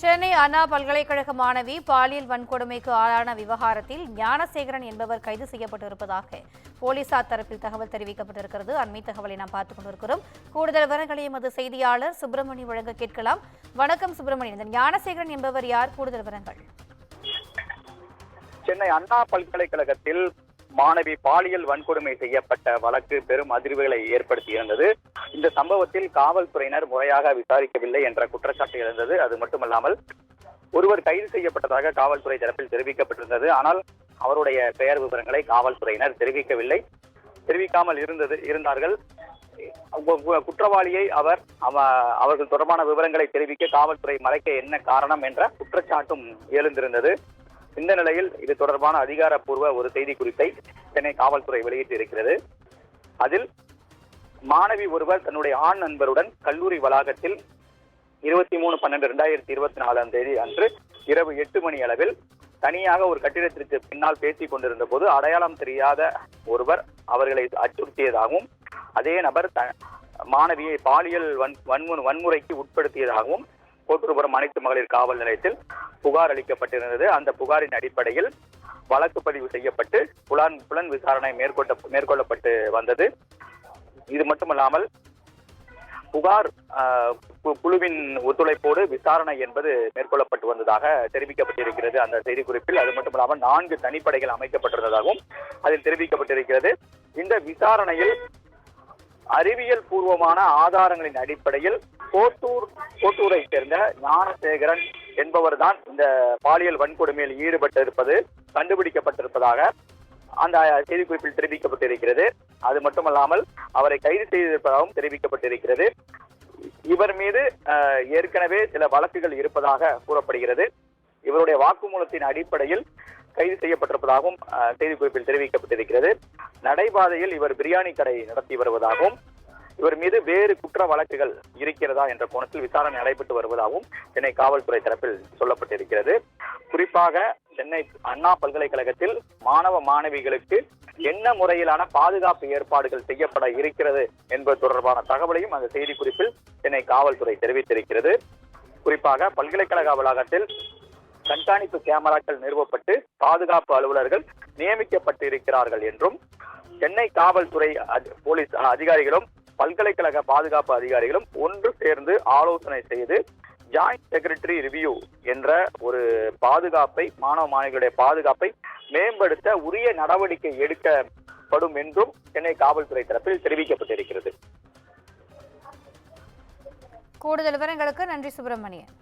சென்னை அண்ணா பல்கலைக்கழக மாணவி பாலியல் வன்கொடுமைக்கு ஆளான விவகாரத்தில் ஞானசேகரன் என்பவர் கைது செய்யப்பட்டிருப்பதாக போலீசார் தரப்பில் தகவல் தெரிவிக்கப்பட்டிருக்கிறது. அண்மை தகவலை நாம் பார்த்துக் கொண்டிருக்கிறோம். கூடுதல் விவரங்களை எமது செய்தியாளர் சுப்பிரமணி வழங்க கேட்கலாம். வணக்கம் சுப்பிரமணியன், இந்த ஞானசேகரன் என்பவர் யார்? கூடுதல் விவரங்கள். சென்னை அண்ணா பல்கலைக்கழகத்தில் மாணவி பாலியல் வன்கொடுமை செய்யப்பட்ட வழக்கு பெரும் அதிர்வுகளை ஏற்படுத்தியிருந்தது. இந்த சம்பவத்தில் காவல்துறையினர் முறையாக விசாரிக்கவில்லை என்ற குற்றச்சாட்டு எழுந்தது. அது மட்டுமல்லாமல் ஒருவர் கைது செய்யப்பட்டதாக காவல்துறை தரப்பில் தெரிவிக்கப்பட்டிருந்தது. ஆனால் அவருடைய பெயர் விவரங்களை காவல்துறையினர் தெரிவிக்காமல் இருந்தார்கள். குற்றவாளியை அவர்கள் தொடர்பான விவரங்களை தெரிவிக்க காவல்துறை மறைக்க என்ன காரணம் என்ற குற்றச்சாட்டும் எழுந்திருந்தது. இந்த நிலையில் இது தொடர்பான அதிகாரப்பூர்வ ஒரு செய்தி குறிப்பை சென்னை காவல்துறை வெளியிட்டிருக்கிறது. அதில் மாணவி ஒருவர் தன்னுடைய ஆண் நண்பருடன் கல்லூரி வளாகத்தில் 23/12/2024 அன்று இரவு 8 மணி அளவில் தனியாக ஒரு கட்டிடத்திற்கு பின்னால் பேசிக் கொண்டிருந்த போது அடையாளம் தெரியாத ஒருவர் அவர்களை அச்சுறுத்தியதாகவும் அதே நபர் மாணவியை பாலியல் வன்முறைக்கு உட்படுத்தியதாகவும் கோட்டூர்புரம் அனைத்து மகளிர் காவல் நிலையத்தில் புகார் அளிக்கப்பட்டிருந்தது. அந்த புகாரின் அடிப்படையில் வழக்கு பதிவு செய்யப்பட்டு புலன் விசாரணை மேற்கொள்ளப்பட்டு வந்தது. இது மட்டுமல்லாமல் புகார் குழுவின் ஒத்துழைப்போடு விசாரணை என்பது மேற்கொள்ளப்பட்டு வந்ததாக தெரிவிக்கப்பட்டிருக்கிறது அந்த செய்திக்குறிப்பில். அது மட்டுமல்லாமல் 4 தனிப்படைகள் அமைக்கப்பட்டிருந்ததாகவும் அதில் தெரிவிக்கப்பட்டிருக்கிறது. இந்த விசாரணையில் அறிவியல் பூர்வமான ஆதாரங்களின் அடிப்படையில் கோட்டூரை சேர்ந்த ஞானசேகரன் என்பவர் தான் இந்த பாலியல் வன்கொடுமையில் ஈடுபட்டிருப்பது கண்டுபிடிக்கப்பட்டிருப்பதாக அந்த செய்திக்குறிப்பில் தெரிவிக்கப்பட்டிருக்கிறது. அது மட்டுமல்லாமல் அவரை கைது செய்திருப்பதாகவும் தெரிவிக்கப்பட்டிருக்கிறது. இவர் மீது ஏற்கனவே சில வழக்குகள் இருப்பதாக கூறப்படுகிறது. இவருடைய வாக்குமூலத்தின் அடிப்படையில் கைது செய்யப்பட்டிருப்பதாகவும் செய்திக்குறிப்பில் தெரிவிக்கப்பட்டிருக்கிறது. நடைபாதையில் இவர் பிரியாணி கடை நடத்தி வருவதாகவும் இவர் மீது வேறு குற்ற வழக்குகள் இருக்கிறதா என்ற கோணத்தில் விசாரணை நடைபெற்று வருவதாகவும் சென்னை காவல்துறை தரப்பில் சொல்லப்பட்டிருக்கிறது. குறிப்பாக சென்னை அண்ணா பல்கலைக்கழகத்தில் மாணவ மாணவிகளுக்கு என்ன முறையிலான பாதுகாப்பு ஏற்பாடுகள் செய்யப்பட இருக்கிறது என்பது தொடர்பான தகவலையும் அந்த செய்திக்குறிப்பில் சென்னை காவல்துறை தெரிவித்திருக்கிறது. குறிப்பாக பல்கலைக்கழக வளாகத்தில் கண்காணிப்பு கேமராக்கள் நிறுவப்பட்டு பாதுகாப்பு அலுவலர்கள் நியமிக்கப்பட்டு இருக்கிறார்கள் என்றும் சென்னை காவல்துறை போலீஸ் அதிகாரிகளும் பல்கலைக்கழக பாதுகாப்பு அதிகாரிகளும் ஒன்று சேர்ந்து ஆலோசனை செய்து ஜாயிண்ட் செக்ரட்டரி ரிவ்யூ என்ற ஒரு பாதுகாப்பை மாணவ மாணவிகளுடைய பாதுகாப்பை மேம்படுத்த உரிய நடவடிக்கை எடுக்கப்படும் என்றும் சென்னை காவல்துறை தரப்பில் தெரிவிக்கப்பட்டிருக்கிறது. கூடுதல் விவரங்களுக்கு நன்றி சுப்பிரமணியன்.